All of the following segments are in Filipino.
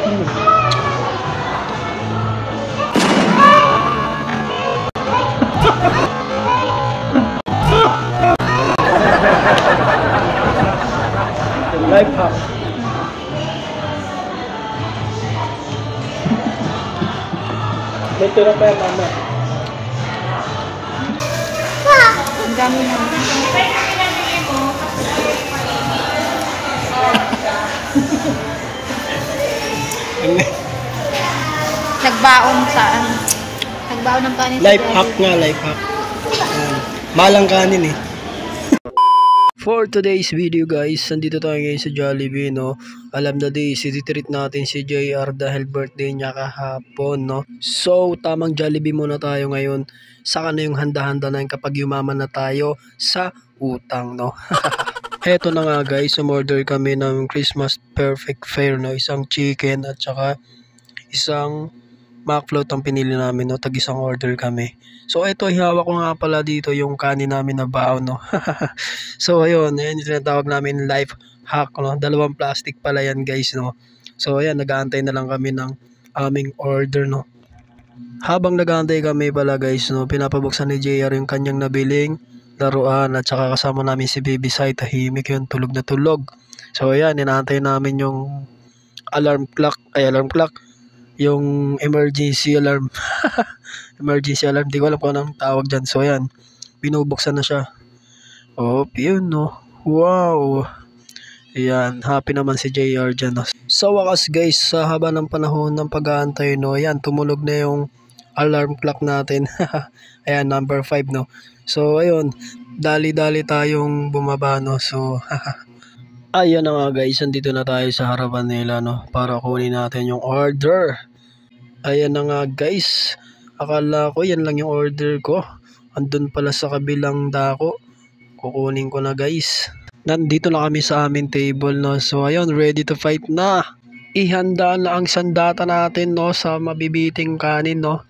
Life hack. May tira pa yan, mama. Ang dami na. Nagbaon saan? Nagbaon ng kanin. Life hack nga, life hack. Malang kanin eh. For today's video guys, nandito tayo ngayon sa Jollibee, no. Alam na di, treat natin si JR dahil birthday niya kahapon, no. So, tamang Jollibee muna tayo ngayon. Saka na yung handa-handa na yun kapag yumaman na tayo sa utang, no. Heto na nga guys, umorder kami ng Christmas perfect fare, no. Isang chicken at saka isang McFloat ang pinili namin, no. Tag-isang order kami. So, ito, hihawak ko nga pala dito yung kanin namin na baon, no. So, ayun, yung tinatawag namin life hack, no. 2 plastic pala yan, guys, no. So, ayan, nag-aantay na lang kami ng aming order, no. Habang nag-aantay kami pala, guys, no, pinapabuksan ni JR yung kanyang nabiling laruan at saka kasama namin si Baby Sai, tahimik yun, tulog na tulog. So, ayan, inaantay namin yung alarm clock, yung emergency alarm. Emergency alarm, di ko alam kung anong tawag dyan. So, ayan, binubuksan na siya. Oh, yun, no. Wow. Ayan, happy naman si JR dyan, no. Sa wakas, guys, sa haba ng panahon ng pag-aantay, no, ayan, tumulog na yung alarm clock natin. Ayan, number 5, no. So, ayun, dali-dali tayong bumaba, no. So, ayun na nga, guys, nandito na tayo sa harapan nila, no, para kunin natin yung order. Ayan na nga, guys. Akala ko yan lang yung order ko. Andun pala sa kabilang dako. Kukunin ko na, guys. Nandito na kami sa aming table, no. So, ayun, ready to fight na. Ihanda na ang sandata natin, no, sa mabibiting kanin, no.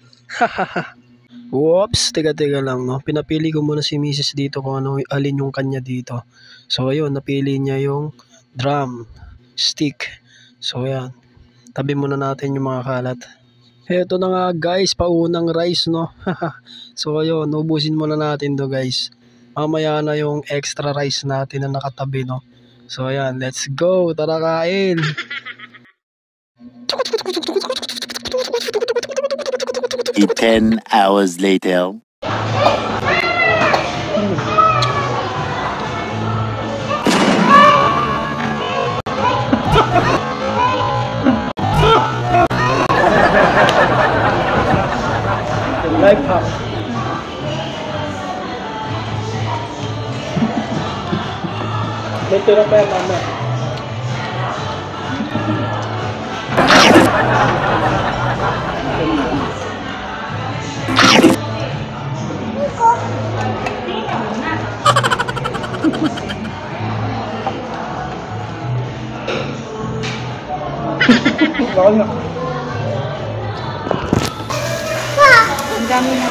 Whoops, teka lang, no. Pinapili ko muna si Mrs. dito kung ano, alin yung kanya dito. So, ayun, napili niya yung drum stick. So, ayan. Tabi muna natin yung mga kalat. Heto na nga, guys, paunang rice, no. So, ayun, ubusin muna natin to, guys. Mamaya na yung extra rice natin na nakatabi, no. So, ayan, let's go. Tara kain. 10 hours later. Life hack. May tira pa yan, mama. Bakal nga. Ang dami na.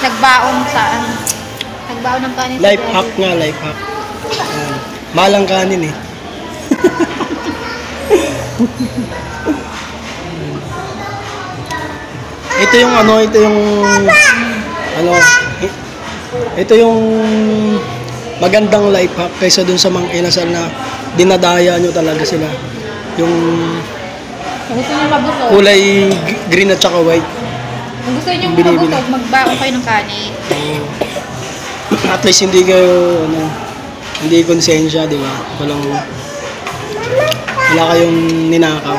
Nagbaon saan? Nagbaon ng kanin. Life hack nga, life hack. Malang kanin eh. Ito yung magandang life hack kaysa dun sa mga inasal na dinadaya nyo talaga sila. Yung gusto nyo mabusog, kulay green at saka white. kung gusto nyo mabusog, magbaon kayo ng kanin. At least hindi kayo hindi konsensya, di ba? Wala kayong ninakaw.